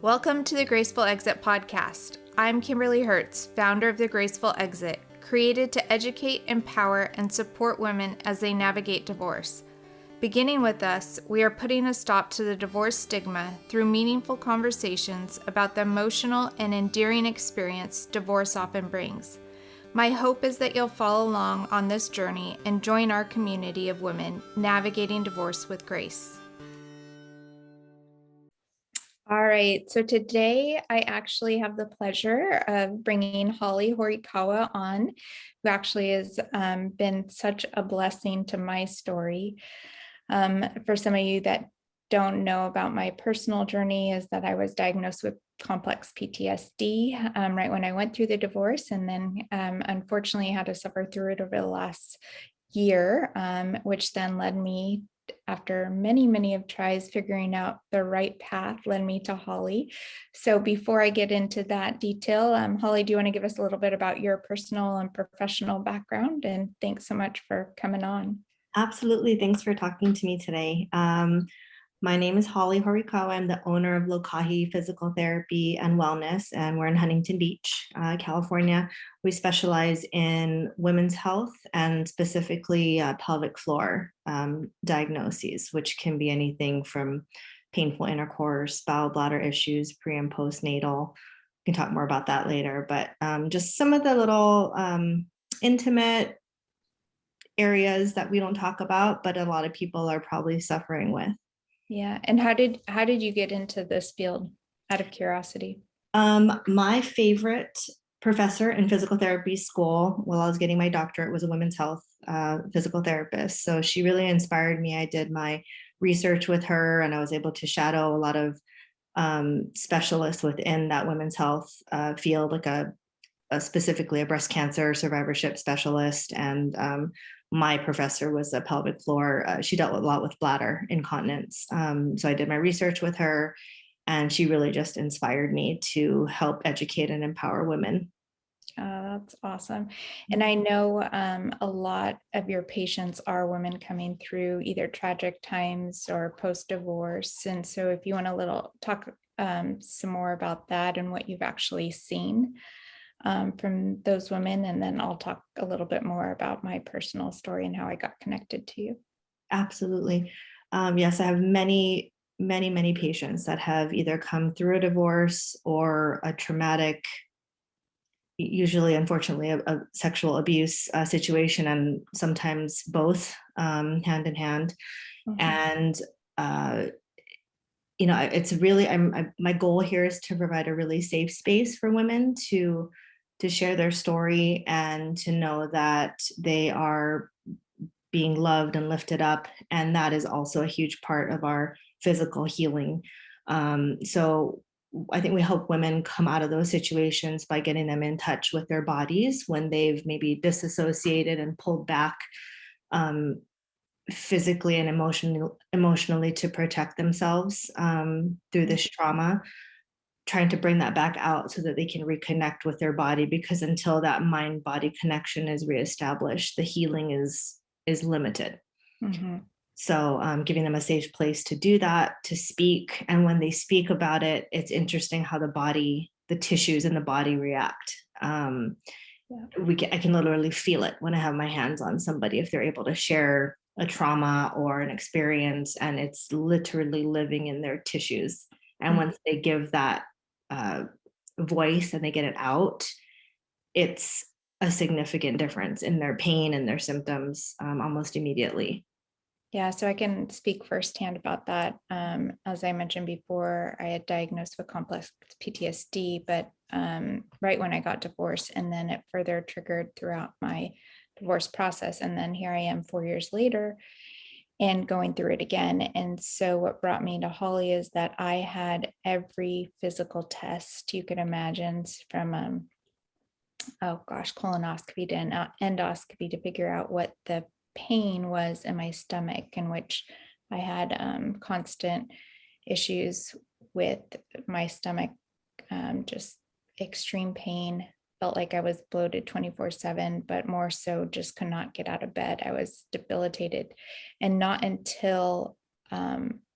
Welcome to the Graceful Exit podcast. I'm Kimberlee Hoertz, founder of the Graceful Exit, created to educate, empower, and support women as they navigate divorce. Beginning with us, we are putting a stop to the divorce stigma through meaningful conversations about the emotional and endearing experience divorce often brings. My hope is that you'll follow along on this journey and join our community of women navigating divorce with grace. All right, so today I actually have the pleasure of bringing Holly Horikawa on, who actually has been such a blessing to my story. For some of you that don't know about my personal journey, is that I was diagnosed with complex PTSD right when I went through the divorce, and then unfortunately had to suffer through it over the last year, which then led me, after many of tries figuring out the right path, led me to Holly. So before I get into that detail, Holly, do you want to give us a little bit about your personal and professional background? And thanks so much for coming on. Absolutely. Thanks for talking to me today. My name is Holly Horikawa. I'm the owner of Lokahi Physical Therapy and Wellness, and we're in Huntington Beach, California. We specialize in women's health and specifically pelvic floor diagnoses, which can be anything from painful intercourse, bowel bladder issues, pre and postnatal. We can talk more about that later, but just some of the little intimate areas that we don't talk about, but a lot of people are probably suffering with. Yeah. And how did you get into this field, out of curiosity? My favorite professor in physical therapy school while I was getting my doctorate was a women's health physical therapist. So she really inspired me. I did my research with her, and I was able to shadow a lot of specialists within that women's health field, like specifically a breast cancer survivorship specialist. And my professor was a pelvic floor. She dealt a lot with bladder incontinence. So I did my research with her, and she really just inspired me to help educate and empower women. That's awesome. And I know a lot of your patients are women coming through either tragic times or post-divorce. And so if you want to talk some more about that and what you've actually seen from those women, and then I'll talk a little bit more about my personal story and how I got connected to you. Absolutely. Yes, I have many patients that have either come through a divorce or a traumatic, usually unfortunately a sexual abuse situation, and sometimes both hand in hand. Mm-hmm. And it's really, my goal here is to provide a really safe space for women to share their story and to know that they are being loved and lifted up. And that is also a huge part of our physical healing. So I think we help women come out of those situations by getting them in touch with their bodies when they've maybe disassociated and pulled back physically and emotionally to protect themselves through this trauma, trying to bring that back out so that they can reconnect with their body, because until that mind-body connection is reestablished, the healing is limited. Mm-hmm. So giving them a safe place to do that, to speak. And when they speak about it, it's interesting how the tissues in the body react. I can literally feel it when I have my hands on somebody, if they're able to share a trauma or an experience, and it's literally living in their tissues. And once they give that voice and they get it out, it's a significant difference in their pain and their symptoms almost immediately. Yeah, so I can speak firsthand about that. As I mentioned before, I had diagnosed with complex PTSD, but right when I got divorced, and then it further triggered throughout my divorce process. And then here I am 4 years later and going through it again. And so what brought me to Holly is that I had every physical test you could imagine, from colonoscopy to endoscopy, to figure out what the pain was in my stomach, in which I had constant issues with my stomach, just extreme pain. Felt like I was bloated 24/7, but more so just could not get out of bed. I was debilitated. And not until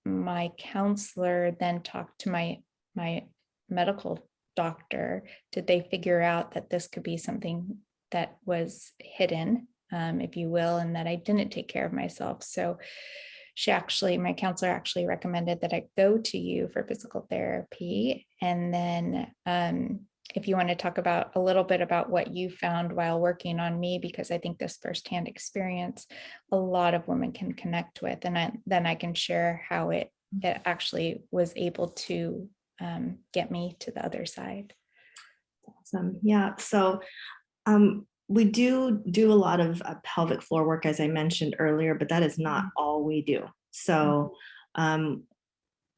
my counselor then talked to my medical doctor did they figure out that this could be something that was hidden, if you will, and that I didn't take care of myself. So my counselor actually recommended that I go to you for physical therapy. And then if you want to talk about a little bit about what you found while working on me, because I think this firsthand experience, a lot of women can connect with, and then I can share how it actually was able to get me to the other side. Awesome. Yeah. So we do a lot of pelvic floor work, as I mentioned earlier, but that is not all we do. So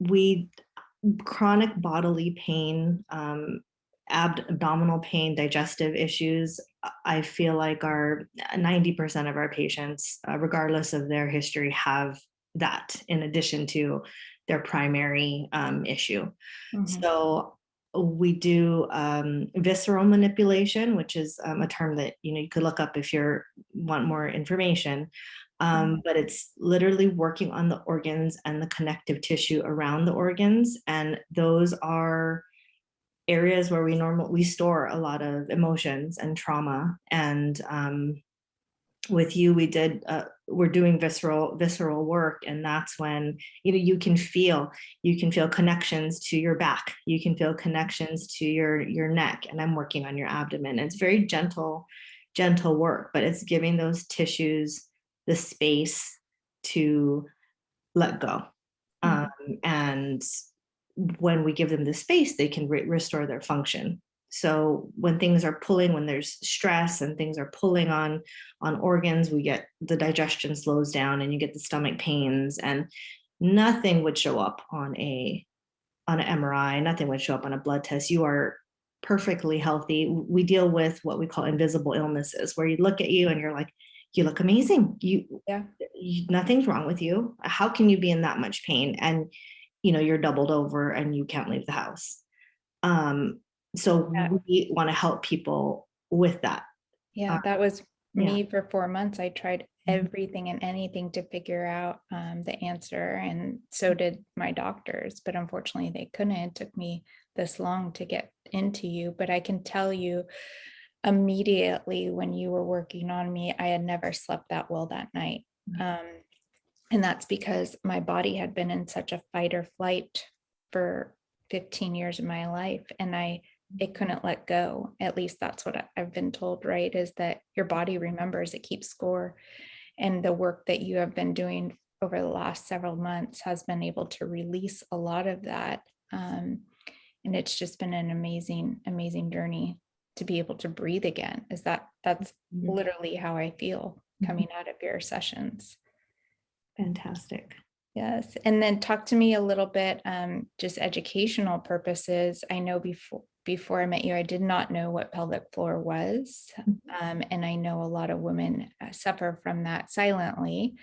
we chronic bodily pain, abdominal pain, digestive issues, I feel like are 90% of our patients, regardless of their history, have that in addition to their primary issue. So we do visceral manipulation, which is a term that you could look up if you want more information. But it's literally working on the organs and the connective tissue around the organs, and those are areas where we store a lot of emotions and trauma. And with you, we're doing visceral work, and that's when you can feel connections to your back, you can feel connections to your neck, and I'm working on your abdomen. It's very gentle work, but it's giving those tissues the space to let go. And when we give them the space, they can restore their function. So when things are pulling, when there's stress and things are pulling on organs, we get the digestion slows down and you get the stomach pains, and nothing would show up on an MRI, nothing would show up on a blood test. You are perfectly healthy. We deal with what we call invisible illnesses, where you look at you and you're like, you look amazing. Nothing's wrong with you. How can you be in that much pain? And you're doubled over and you can't leave the house. So we want to help people with that. Yeah, that was me for 4 months. I tried everything and anything to figure out the answer, and so did my doctors, but unfortunately they couldn't. It took me this long to get into you, but I can tell you immediately when you were working on me, I had never slept that well that night. And that's because my body had been in such a fight or flight for 15 years of my life, and it couldn't let go. At least that's what I've been told, right? Is that your body remembers, it keeps score. And the work that you have been doing over the last several months has been able to release a lot of that. And it's just been an amazing, amazing journey to be able to breathe again. That's literally how I feel coming out of your sessions. Fantastic. Yes. And then talk to me a little bit, just educational purposes. I know before I met you, I did not know what pelvic floor was. And I know a lot of women suffer from that silently.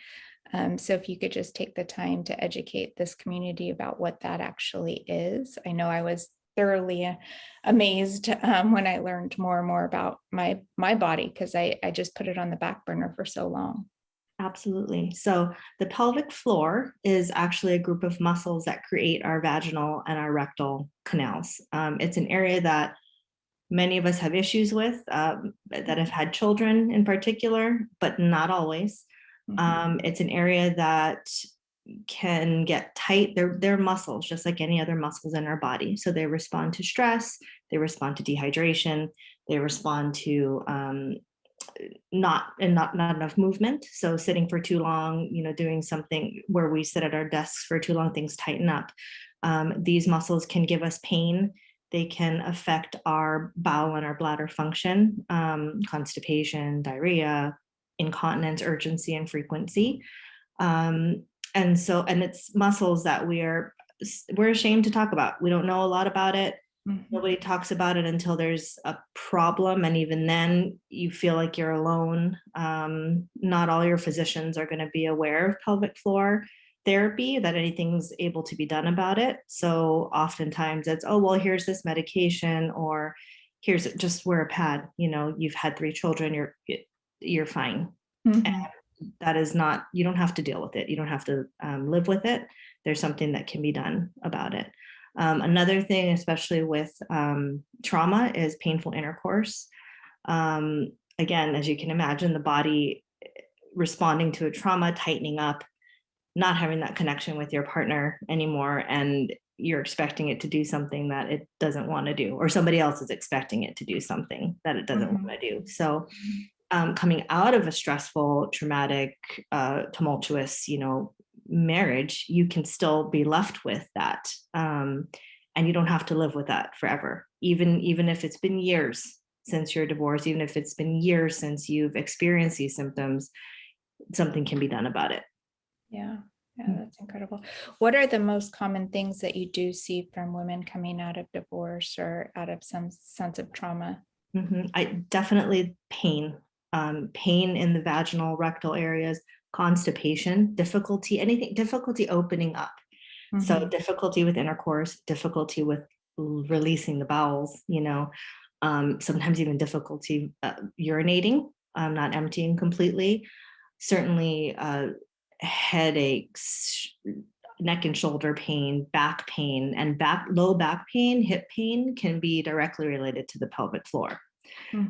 So if you could just take the time to educate this community about what that actually is. I know I was thoroughly amazed when I learned more and more about my body, because I just put it on the back burner for so long. Absolutely. So the pelvic floor is actually a group of muscles that create our vaginal and our rectal canals. It's an area that many of us have issues with, that have had children in particular, but not always. It's an area that can get tight. They're muscles, just like any other muscles in our body. So they respond to stress, they respond to dehydration, they respond to not enough movement. So sitting for too long, doing something where we sit at our desks for too long, things tighten up. These muscles can give us pain. They can affect our bowel and our bladder function, constipation, diarrhea, incontinence, urgency, and frequency. And it's muscles that we're ashamed to talk about. We don't know a lot about it. Nobody talks about it until there's a problem. And even then you feel like you're alone. Not all your physicians are going to be aware of pelvic floor therapy, that anything's able to be done about it. So oftentimes it's, oh, well, here's this medication, or here's just wear a pad. You've had 3 children, you're fine. And that is not, you don't have to deal with it. You don't have to live with it. There's something that can be done about it. Another thing, especially with trauma, is painful intercourse. Again, as you can imagine, the body responding to a trauma, tightening up, not having that connection with your partner anymore, and you're expecting it to do something that it doesn't want to do, or somebody else is expecting it to do something that it doesn't want to do. So coming out of a stressful, traumatic, tumultuous, marriage, you can still be left with that. And you don't have to live with that forever, even if it's been years since you're divorced, even if it's been years since you've experienced these symptoms, something can be done about it. Yeah, that's incredible. What are the most common things that you do see from women coming out of divorce or out of some sense of trauma? I definitely pain in the vaginal, rectal areas, constipation, difficulty opening up. So difficulty with intercourse, difficulty with releasing the bowels, sometimes even difficulty urinating, not emptying completely. Certainly headaches, neck and shoulder pain, back pain, and low back pain, hip pain can be directly related to the pelvic floor.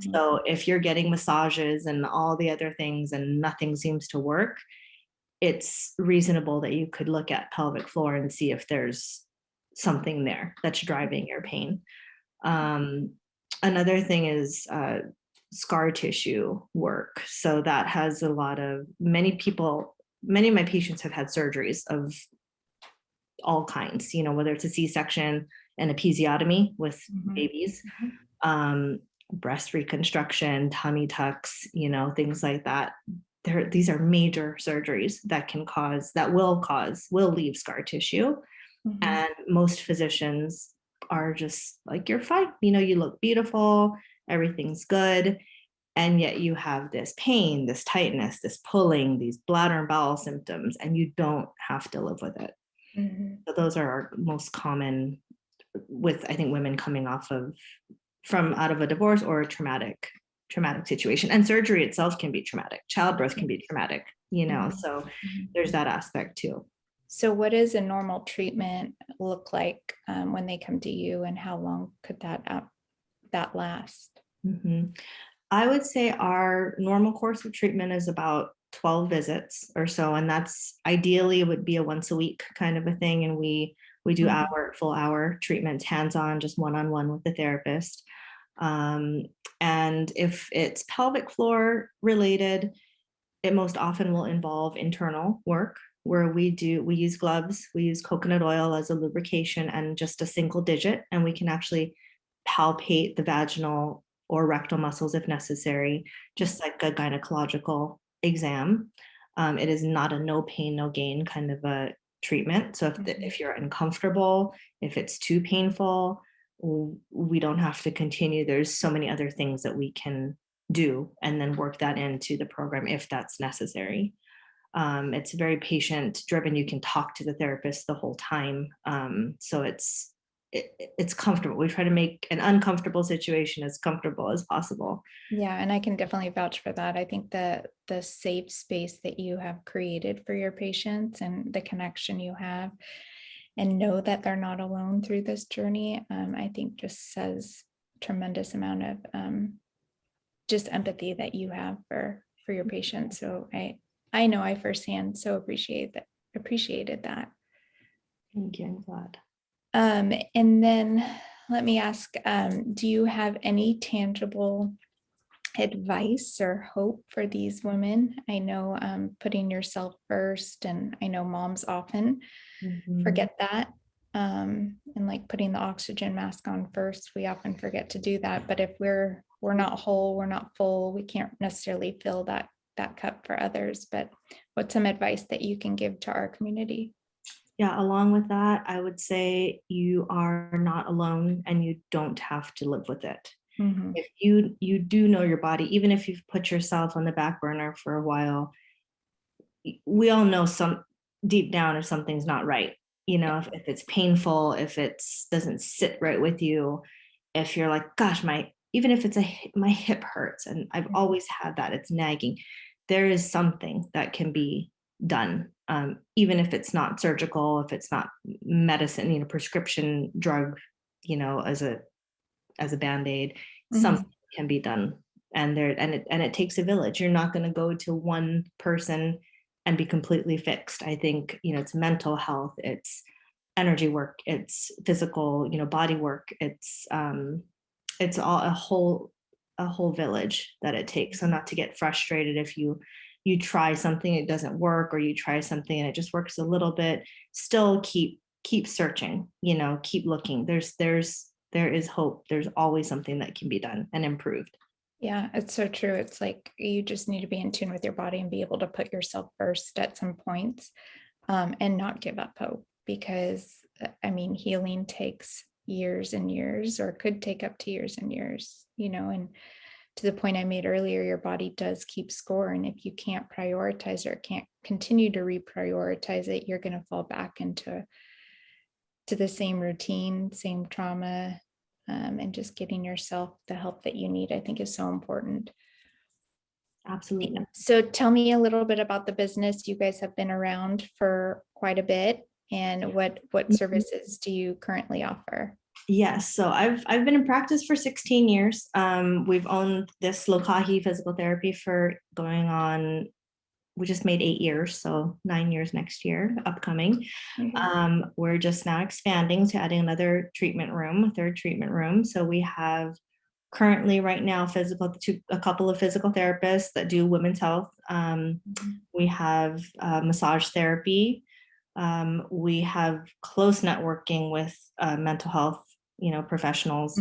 So if you're getting massages and all the other things and nothing seems to work, it's reasonable that you could look at pelvic floor and see if there's something there that's driving your pain. Another thing is scar tissue work. So that has many of my patients have had surgeries of all kinds, whether it's a C-section, an episiotomy with babies, breast reconstruction, tummy tucks, things like that. These are major surgeries that will leave scar tissue. And most physicians are just like, you're fine. You look beautiful, everything's good. And yet you have this pain, this tightness, this pulling, these bladder and bowel symptoms, and you don't have to live with it. So those are our most common with, I think, women coming out of a divorce or a traumatic situation. And surgery itself can be traumatic. Childbirth can be traumatic, so there's that aspect too. So what does a normal treatment look like when they come to you, and how long could that last? I would say our normal course of treatment is about 12 visits or so, and that's ideally it would be a once a week kind of a thing. And we do full hour treatments, hands-on, just one-on-one with the therapist. And if it's pelvic floor related, it most often will involve internal work where we use gloves, we use coconut oil as a lubrication and just a single digit, and we can actually palpate the vaginal or rectal muscles if necessary, just like a gynecological exam. It is not a no pain, no gain kind of a treatment. So if you're uncomfortable, if it's too painful, we don't have to continue. There's so many other things that we can do and then work that into the program if that's necessary. It's very patient driven. You can talk to the therapist the whole time. So it's comfortable. We try to make an uncomfortable situation as comfortable as possible. Yeah, and I can definitely vouch for that. I think that the safe space that you have created for your patients and the connection you have, and know that they're not alone through this journey, I think just says tremendous amount of just empathy that you have for your patients. So I know I firsthand so appreciated that. Thank you. I'm glad. And then let me ask, do you have any tangible advice or hope for these women? I know putting yourself first, and I know moms often forget that. And like putting the oxygen mask on first, we often forget to do that. But if we're not whole, we're not full, we can't necessarily fill that cup for others. But what's some advice that you can give to our community? Yeah, along with that, I would say you are not alone and you don't have to live with it. If you do know your body, even if you've put yourself on the back burner for a while, we all know some deep down if something's not right. If it's painful, if it doesn't sit right with you, if you're like, gosh, even if it's my hip hurts and I've always had that, it's nagging, there is something that can be done even if it's not surgical, if it's not medicine, prescription drug, as a Band-Aid, something can be done. And it takes a village. You're not going to go to one person and be completely fixed. I think, it's mental health, it's energy work, it's physical, body work, it's all a whole village that it takes. So not to get frustrated if you try something, it doesn't work, or you try something and it just works a little bit, still keep searching, keep looking. There is hope. There's always something that can be done and improved. Yeah, it's so true. It's like you just need to be in tune with your body and be able to put yourself first at some points, and not give up hope, because healing takes years and years, or could take up to years and years, and to the point I made earlier, your body does keep score. And if you can't prioritize or can't continue to reprioritize it, you're going to fall back into the same routine, same trauma. And just getting yourself the help that you need, I think, is so important. Absolutely. So tell me a little bit about the business. You guys have been around for quite a bit, and what services do you currently offer? Yes, so I've been in practice for 16 years. We've owned this Lokahi Physical Therapy for going on, we just made 8 years, so 9 years next year, upcoming. We're just now expanding to adding another treatment room, a third treatment room. So we have currently right now a couple of physical therapists that do women's health. We have massage therapy. We have close networking with mental health, professionals.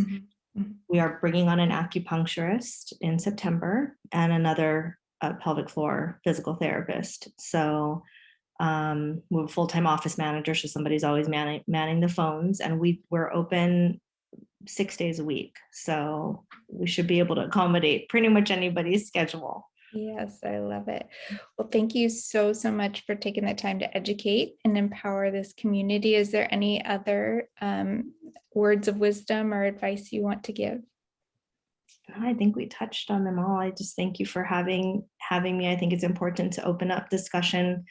We are bringing on an acupuncturist in September and another pelvic floor physical therapist. So we have a full-time office manager, so somebody's always manning the phones, and we're open 6 days a week. So we should be able to accommodate pretty much anybody's schedule. Yes, I love it. Well, thank you so much for taking the time to educate and empower this community. Is there any other words of wisdom or advice you want to give? I think we touched on them all. I just thank you for having me. I think it's important to open up discussion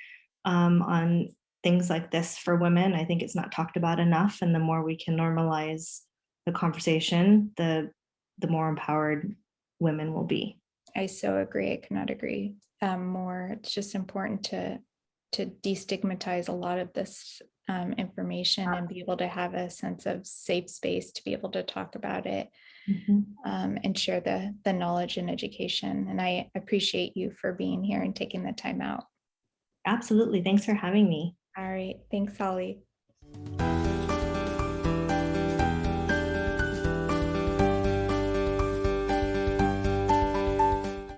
on things like this for women. I think it's not talked about enough, and the more we can normalize the conversation, the more empowered women will be. I so agree. I cannot agree more. It's just important to destigmatize a lot of this information and be able to have a sense of safe space to be able to talk about it, and share the knowledge and education. And I appreciate you for being here and taking the time out. Absolutely. Thanks for having me. All right. Thanks, Holly.